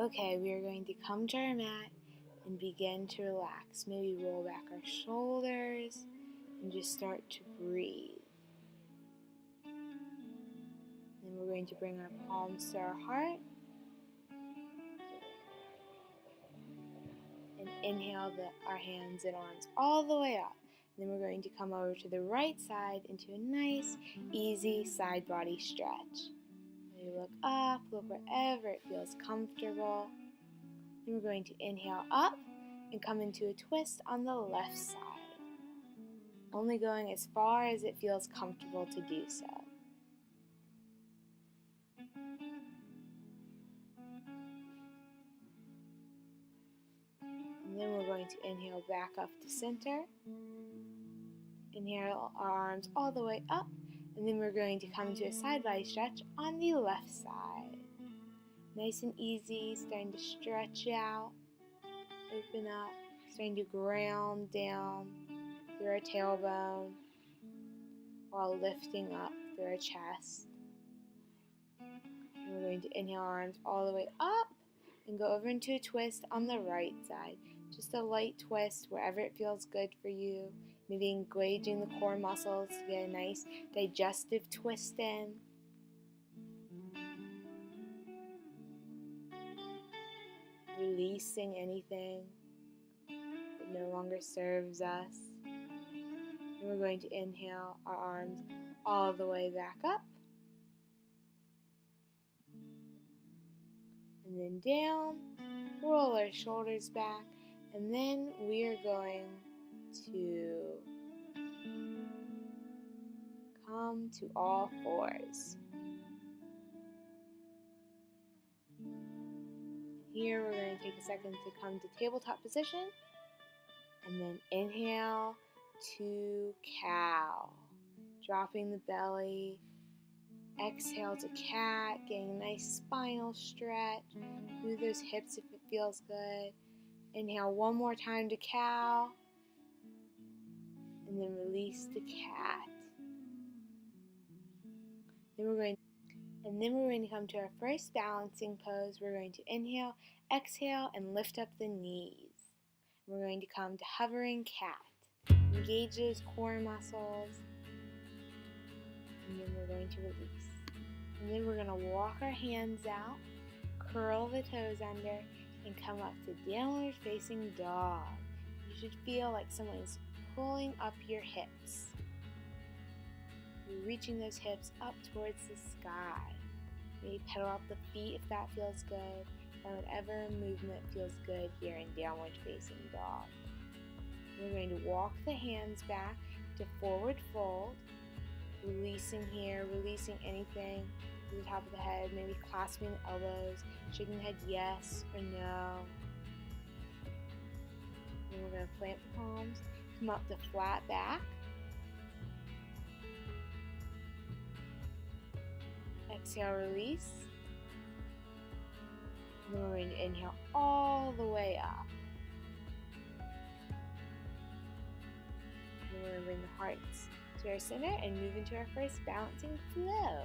Okay, we are going to come to our mat and begin to relax. Maybe roll back our shoulders and just start to breathe. Then we're going to bring our palms to our heart and inhale our hands and arms all the way up. Then we're going to come over to the right side into a nice, easy side body stretch. Maybe look up, look wherever it feels comfortable. Then we're going to inhale up and come into a twist on the left side, only going as far as it feels comfortable to do so. And then we're going to inhale back up to center. Inhale our arms all the way up, and then we're going to come to a side body stretch on the left side. Nice and easy, starting to stretch out, open up, starting to ground down through our tailbone while lifting up through our chest. And we're going to inhale our arms all the way up and go over into a twist on the right side. Just a light twist wherever it feels good for you. Maybe engaging the core muscles to get a nice digestive twist in. Releasing anything that no longer serves us. And we're going to inhale our arms all the way back up. And then down, roll our shoulders back, and then we are going to come to all fours. Here we're going to take a second to come to tabletop position, and then inhale to cow, dropping the belly. Exhale to cat, getting a nice spinal stretch. Move those hips if it feels good. Inhale one more time to cow, and then release to cat. Then we're going to come to our first balancing pose. We're going to inhale, exhale, and lift up the knees. We're going to come to hovering cat. Engage those core muscles, and then we're going to release. And then we're going to walk our hands out, curl the toes under, and come up to downward facing dog. You should feel like someone's pulling up your hips. You're reaching those hips up towards the sky. Maybe pedal out the feet if that feels good. And whatever movement feels good here in downward facing dog. We're going to walk the hands back to forward fold. Releasing here, releasing anything to the top of the head, maybe clasping the elbows, shaking the head yes or no. Then we're going to plant the palms, come up to flat back. Exhale, release. And then we're going to inhale all the way up. And we're going to bring the hearts to our center and move into our first balancing flow.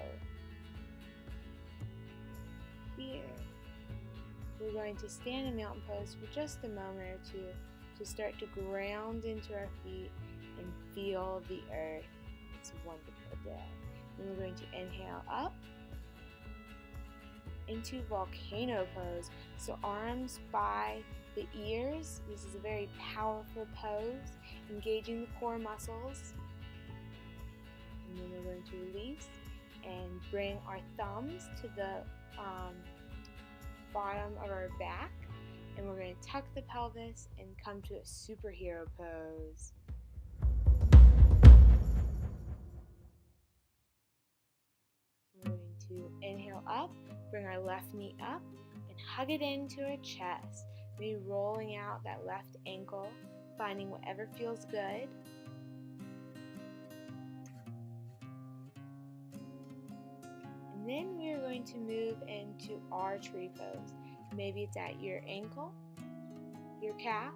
Here, we're going to stand in mountain pose for just a moment or two to start to ground into our feet and feel the earth. It's a wonderful day. Then we're going to inhale up into volcano pose. So arms by the ears. This is a very powerful pose, engaging the core muscles. And then we're going to release and bring our thumbs to the bottom of our back, and we're going to tuck the pelvis and come to a superhero pose. We're going to inhale up, bring our left knee up, and hug it into our chest. Maybe rolling out that left ankle, finding whatever feels good. And then we are going to move into our tree pose. Maybe it's at your ankle, your calf,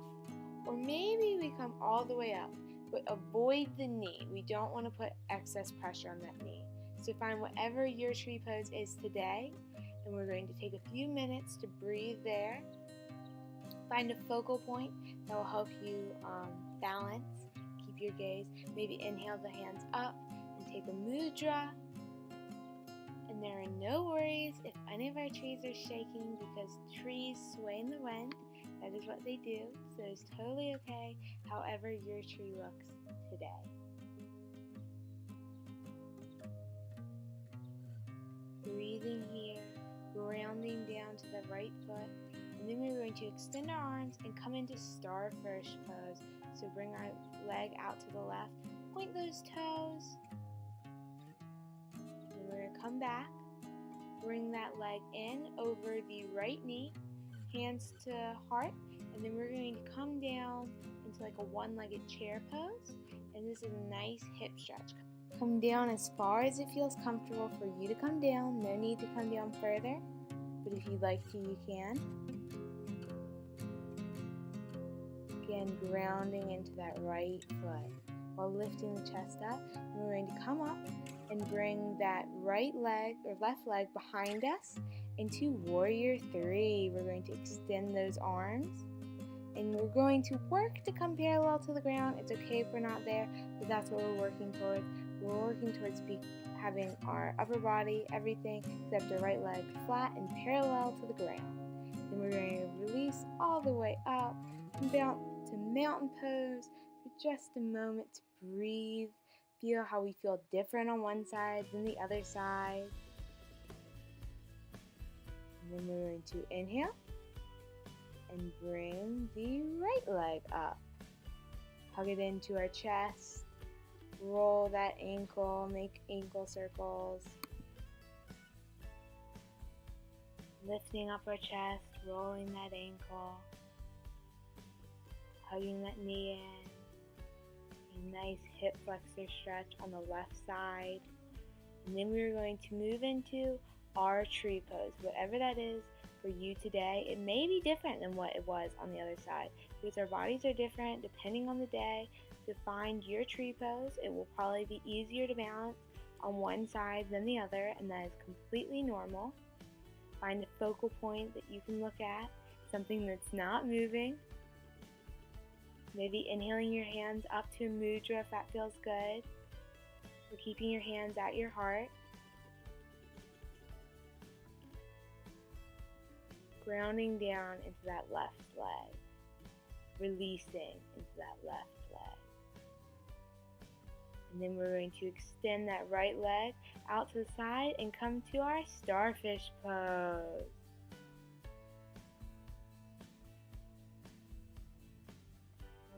or maybe we come all the way up, but avoid the knee. We don't want to put excess pressure on that knee. So find whatever your tree pose is today And we're going to take a few minutes to breathe there. Find a focal point that will help you balance. Keep your gaze. Maybe inhale the hands up and take a mudra. And there are no worries if any of our trees are shaking, because trees sway in the wind. That is what they do. So it's totally okay however your tree looks today. Breathing here, grounding down to the right foot. And then we're going to extend our arms and come into starfish pose. So bring our leg out to the left, point those toes. And we're going to come back, bring that leg in over the right knee, hands to heart, and then we're going to come down into like a one-legged chair pose. And this is a nice hip stretch. Come down as far as it feels comfortable for you to come down. No need to come down further, but if you'd like to, you can. Again, grounding into that right foot while lifting the chest up. And we're going to come up and bring that right leg or left leg behind us into Warrior 3. We're going to extend those arms. And we're going to work to come parallel to the ground. It's okay if we're not there, but that's what we're working towards. We're working towards having our upper body, everything except our right leg flat and parallel to the ground. Then we're going to release all the way up and bounce to mountain pose for just a moment to breathe. Feel how we feel different on one side than the other side. And then we're going to inhale and bring the right leg up. Hug it into our chest. Roll that ankle, make ankle circles. Lifting up our chest, rolling that ankle. Hugging that knee in. A nice hip flexor stretch on the left side. And then we're going to move into our tree pose. Whatever that is for you today, it may be different than what it was on the other side, because our bodies are different depending on the day. To find your tree pose, it will probably be easier to balance on one side than the other, and that is completely normal. Find a focal point that you can look at, something that's not moving. Maybe inhaling your hands up to a mudra if that feels good, or keeping your hands at your heart. Grounding down into that left leg, releasing into that left leg. And then we're going to extend that right leg out to the side and come to our starfish pose.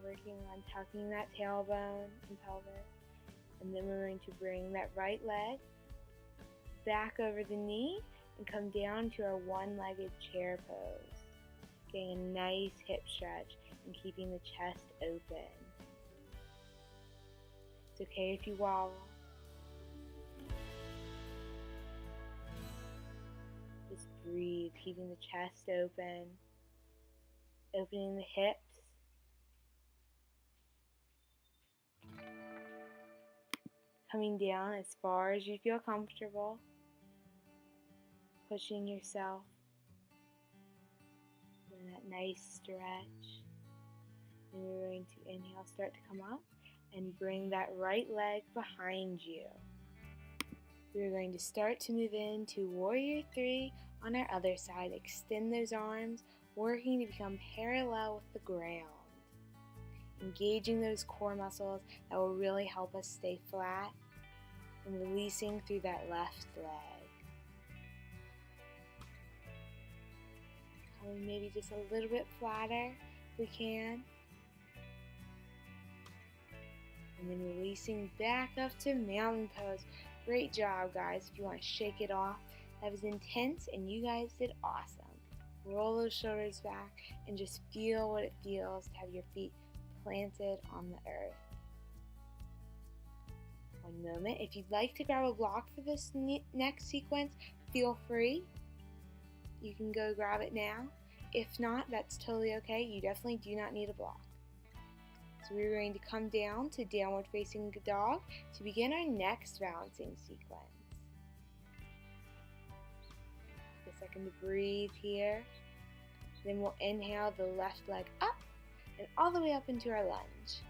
We're working on tucking that tailbone and pelvis. And then we're going to bring that right leg back over the knee and come down to our one-legged chair pose. Getting a nice hip stretch and keeping the chest open. It's okay if you wobble. Just breathe, keeping the chest open, opening the hips. Coming down as far as you feel comfortable. Pushing yourself. And that nice stretch. And we're going to inhale, start to come up, and bring that right leg behind you. We're going to start to move into Warrior 3 on our other side. Extend those arms, working to become parallel with the ground. Engaging those core muscles that will really help us stay flat, and releasing through that left leg. Coming maybe just a little bit flatter if we can. And then releasing back up to mountain pose. Great job, guys. If you want to shake it off, that was intense and you guys did awesome. Roll those shoulders back and just feel what it feels to have your feet planted on the earth. One moment. If you'd like to grab a block for this next sequence, feel free. You can go grab it now. If not, that's totally okay. You definitely do not need a block. So we're going to come down to downward facing dog to begin our next balancing sequence. The a second to breathe here. Then we'll inhale the left leg up and all the way up into our lunge.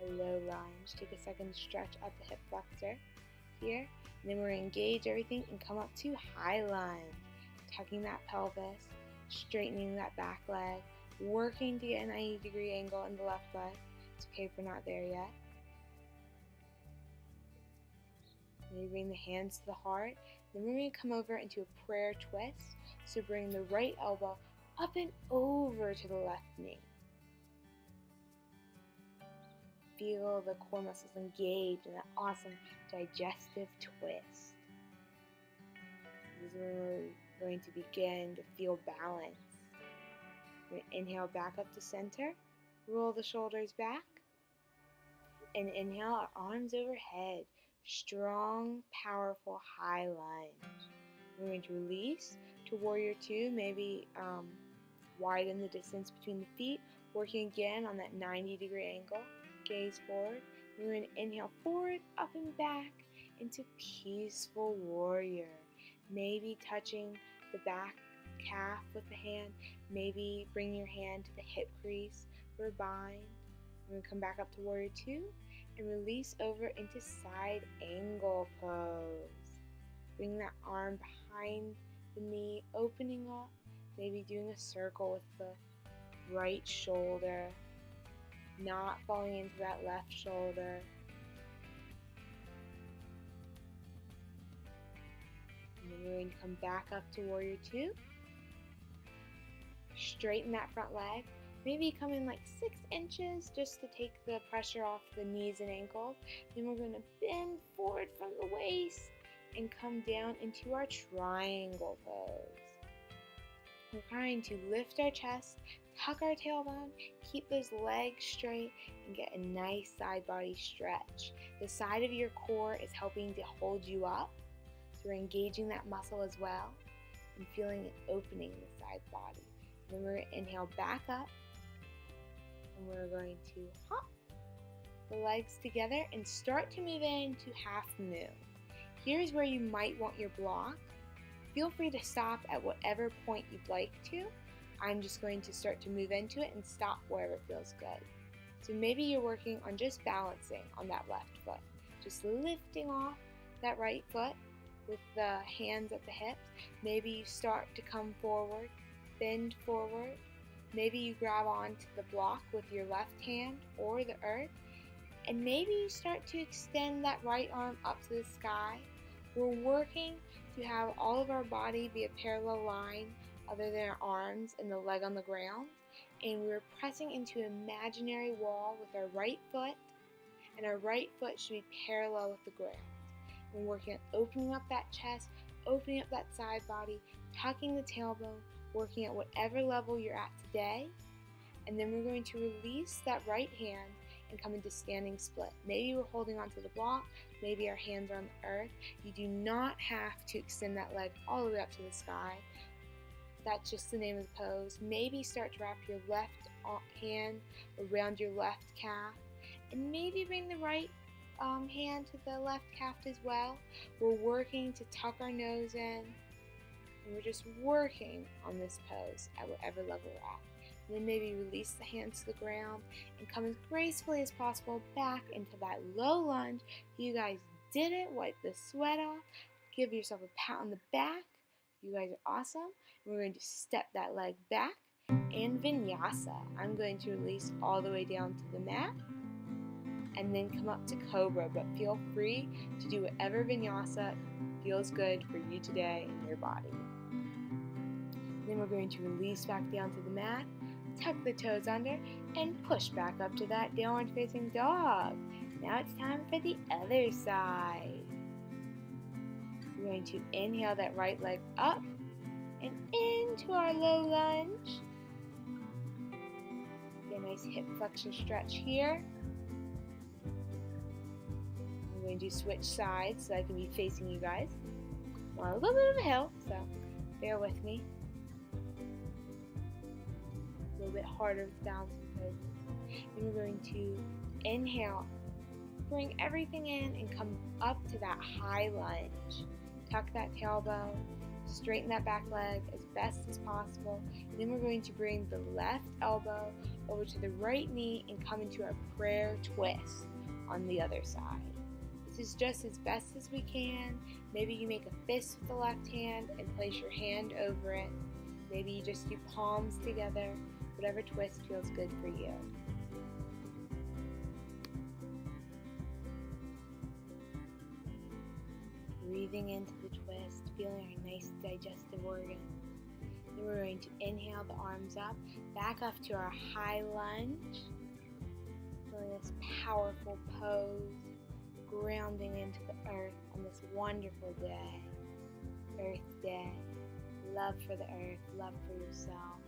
A low lunge. Take a second to stretch out the hip flexor here. And then we're going to engage everything and come up to high lunge. Tucking that pelvis, straightening that back leg, working to get a 90-degree angle in the left leg. It's okay if we're not there yet. And you bring the hands to the heart. Then we're going to come over into a prayer twist. So bring the right elbow up and over to the left knee. Feel the core muscles engage in that awesome digestive twist. This is when we're going to begin to feel balance. We're going to inhale back up to center. Roll the shoulders back. And inhale our arms overhead. Strong, powerful, high lunge. We're going to release to warrior two. Maybe widen the distance between the feet. Working again on that 90-degree angle. Gaze forward. We're going to inhale forward, up and back into peaceful warrior. Maybe touching the back calf with the hand. Maybe bring your hand to the hip crease for a bind. We're going to come back up to warrior two and release over into side angle pose. Bring that arm behind the knee, opening up. Maybe doing a circle with the right shoulder. Not falling into that left shoulder. And then we're going to come back up to warrior two. Straighten that front leg. Maybe come in like 6 inches just to take the pressure off the knees and ankles. Then we're going to bend forward from the waist and come down into our triangle pose. We're trying to lift our chest, tuck our tailbone, keep those legs straight, and get a nice side body stretch. The side of your core is helping to hold you up, so we're engaging that muscle as well and feeling it opening the side body. Then we're going to inhale back up, and we're going to hop the legs together and start to move into half moon. Here's where you might want your block. Feel free to stop at whatever point you'd like to. I'm just going to start to move into it and stop wherever feels good. So maybe you're working on just balancing on that left foot. Just lifting off that right foot with the hands at the hips. Maybe you start to come forward, bend forward. Maybe you grab onto the block with your left hand or the earth. And maybe you start to extend that right arm up to the sky. We're working to have all of our body be a parallel line other than our arms and the leg on the ground. And we're pressing into an imaginary wall with our right foot, and our right foot should be parallel with the ground. We're working on opening up that chest, opening up that side body, tucking the tailbone, working at whatever level you're at today. And then we're going to release that right hand and come into standing split. Maybe we're holding onto the block, maybe our hands are on the earth. You do not have to extend that leg all the way up to the sky. That's just the name of the pose. Maybe start to wrap your left hand around your left calf, and maybe bring the right hand to the left calf as well. We're working to tuck our nose in, and we're just working on this pose at whatever level we're at. And then maybe release the hands to the ground and come as gracefully as possible back into that low lunge. You guys did it. Wipe the sweat off. Give yourself a pat on the back. You guys are awesome. We're going to step that leg back and vinyasa. I'm going to release all the way down to the mat and then come up to cobra, but feel free to do whatever vinyasa feels good for you today in your body. Then we're going to release back down to the mat, tuck the toes under, and push back up to that downward facing dog. Now it's time for the other side. We're going to inhale that right leg up and into our low lunge. Get a nice hip flexion stretch here. I'm going to switch sides so I can be facing you guys. Well, a little bit of a hill, so bear with me. A little bit harder with balancing poses. Then we're going to inhale, bring everything in and come up to that high lunge. tuck that tailbone, straighten that back leg as best as possible, and then we're going to bring the left elbow over to the right knee and come into our prayer twist on the other side. This is just as best as we can. Maybe you make a fist with the left hand and place your hand over it. Maybe you just do palms together. Whatever twist feels good for you. Breathing into the twist, feeling our nice digestive organ. Then we're going to inhale the arms up, back up to our high lunge. Feeling this powerful pose, grounding into the earth on this wonderful day. Earth Day. Love for the earth, love for yourself.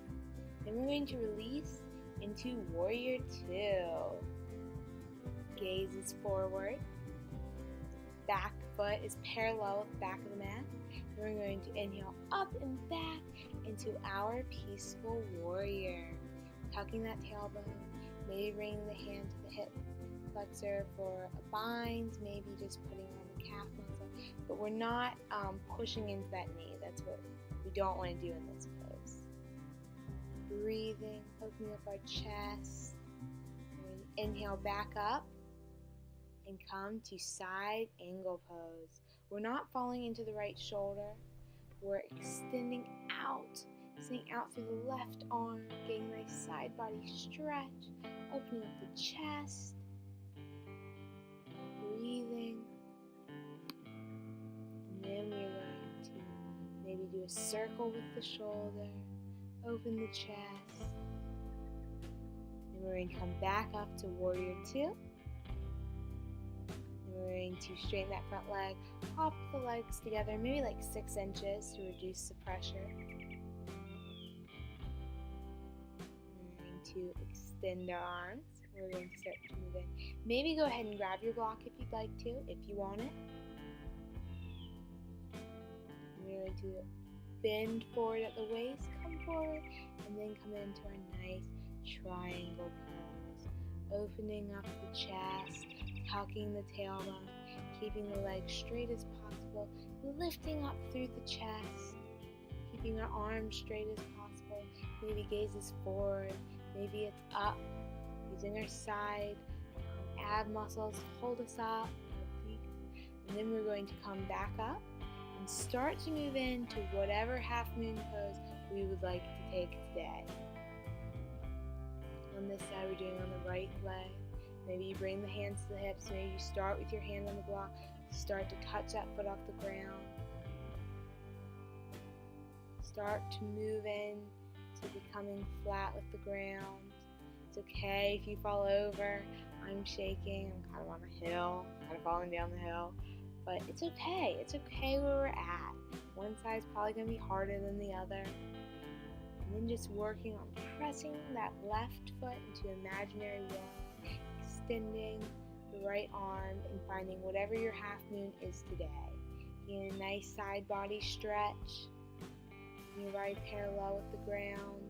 Then we're going to release into Warrior Two. Gaze is forward. Back foot is parallel with the back of the mat. Then we're going to inhale up and back into our peaceful warrior. Tucking that tailbone, maybe bringing the hand to the hip flexor for a bind, maybe just putting on the calf muscle. But we're not pushing into that knee. That's what we don't want to do in this pose. Breathing, opening up our chest. And inhale back up and come to side angle pose. We're not falling into the right shoulder. We're extending out, sitting out through the left arm, getting a nice side body stretch, opening up the chest, breathing. And then we're going to maybe do a circle with the shoulder, open the chest. Then we're going to come back up to Warrior Two. We're going to straighten that front leg, hop the legs together, maybe like 6 inches to reduce the pressure. We're going to extend our arms. We're going to start to move in. Maybe go ahead and grab your block if you'd like to, if you want it. We're going to bend forward at the waist, come forward, and then come into our nice triangle pose. Opening up the chest, tucking the tailbone, keeping the legs straight as possible, lifting up through the chest, keeping our arms straight as possible. Maybe gazes forward, maybe it's up, using our side ab muscles to hold us up, and then we're going to come back up and start to move into whatever half moon pose we would like to take today. On this side, we're doing on the right leg. Maybe you bring the hands to the hips. Maybe you start with your hand on the block. Start to touch that foot off the ground. Start to move in to becoming flat with the ground. It's okay if you fall over. I'm shaking. I'm kind of on a hill, kind of falling down the hill. But it's okay. It's okay where we're at. One side's probably going to be harder than the other. And then just working on pressing that left foot into imaginary wall, extending the right arm and finding whatever your half moon is today. Getting a nice side body stretch, your body parallel with the ground,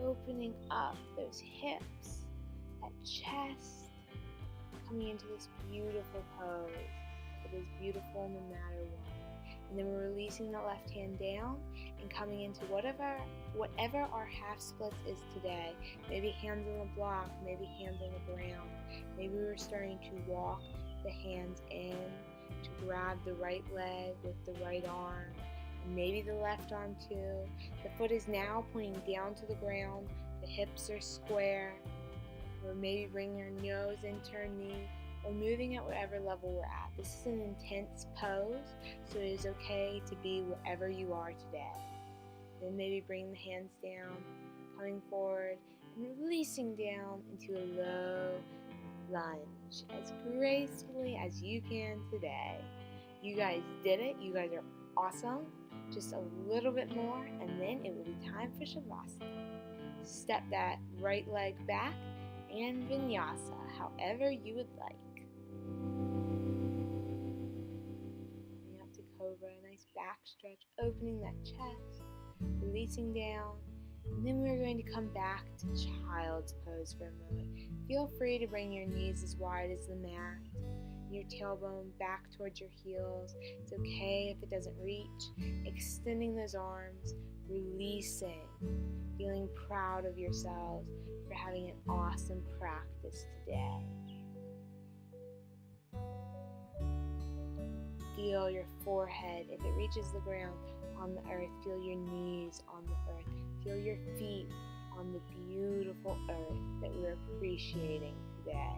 opening up those hips, that chest, coming into this beautiful pose that is beautiful no matter what. And then we're releasing the left hand down and coming into whatever our half splits is today. Maybe hands on the block, maybe hands on the ground. Maybe we're starting to walk the hands in to grab the right leg with the right arm, and maybe the left arm too. The foot is now pointing down to the ground. The hips are square. Or maybe bringing our nose into our knee, or moving at whatever level we're at. This is an intense pose, so it is okay to be wherever you are today. Then maybe bring the hands down, coming forward, and releasing down into a low lunge as gracefully as you can today. You guys did it. You guys are awesome. Just a little bit more, and then it will be time for Shavasana. Step that right leg back and Vinyasa, however you would like. Bring up to Cobra, a nice back stretch, opening that chest, releasing down, and then we're going to come back to Child's Pose for a moment. Feel free to bring your knees as wide as the mat. your tailbone back towards your heels. It's okay if it doesn't reach. Extending those arms, releasing, feeling proud of yourselves for having an awesome practice today. Feel your forehead, if it reaches the ground, on the earth. Feel your knees on the earth. Feel your feet on the beautiful earth that we're appreciating today.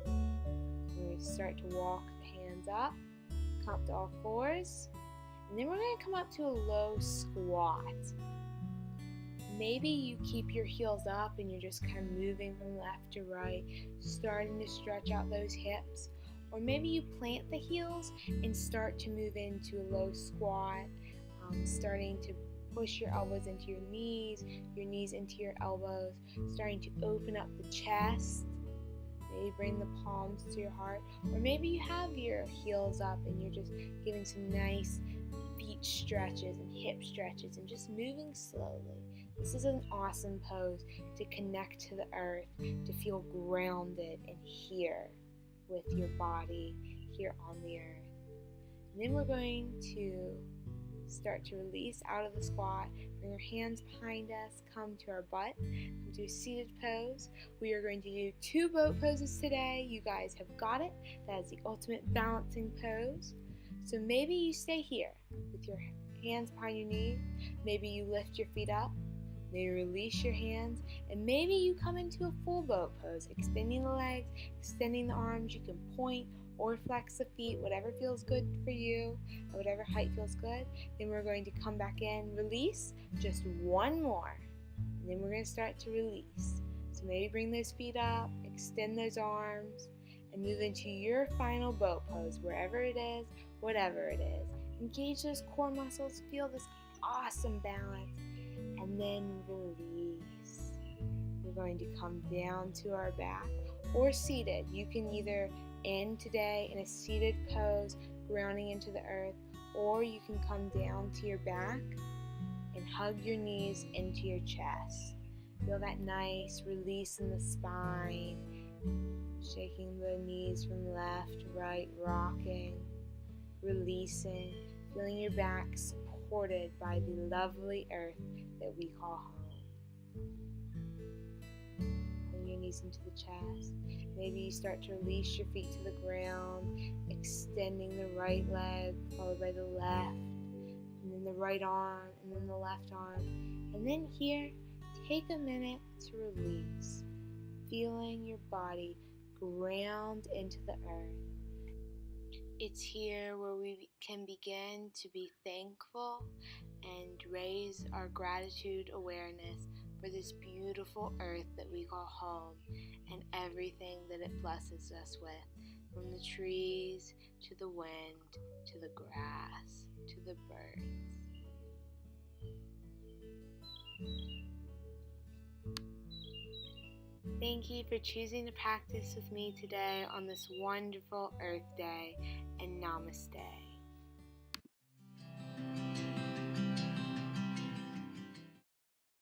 We're going to start to walk the hands up, come up to all fours, and then we're going to come up to a low squat. Maybe you keep your heels up and you're just kind of moving from left to right, starting to stretch out those hips. Or maybe you plant the heels and start to move into a low squat, starting to push your elbows into your knees into your elbows, starting to open up the chest. Maybe bring the palms to your heart. Or maybe you have your heels up and you're just giving some nice feet stretches and hip stretches and just moving slowly. This is an awesome pose to connect to the earth, to feel grounded and here with your body here on the earth. And then we're going to start to release out of the squat. Bring your hands behind us, come to our butt, come to a seated pose. We are going to do 2 boat poses today. You guys have got it. That is the ultimate balancing pose. So maybe you stay here with your hands behind your knees. Maybe you lift your feet up. Maybe release your hands, and maybe you come into a full boat pose, extending the legs, extending the arms. You can point or flex the feet, whatever feels good for you, at whatever height feels good. Then we're going to come back in, release, just 1 more, and then we're going to start to release. So maybe bring those feet up, extend those arms, and move into your final boat pose, wherever it is, whatever it is. Engage those core muscles, feel this awesome balance, and then release. We're going to come down to our back or seated. You can either end today in a seated pose, grounding into the earth, or you can come down to your back and hug your knees into your chest. Feel that nice release in the spine, shaking the knees from left to right, rocking, releasing, feeling your back supported by the lovely earth that we call home. Bring your knees into the chest. Maybe you start to release your feet to the ground, extending the right leg, followed by the left, and then the right arm, and then the left arm. And then here, take a minute to release, feeling your body ground into the earth. It's here where we can begin to be thankful and raise our gratitude awareness for this beautiful earth that we call home and everything that it blesses us with, from the trees to the wind to the grass to the birds. Thank you for choosing to practice with me today on this wonderful Earth Day, and namaste.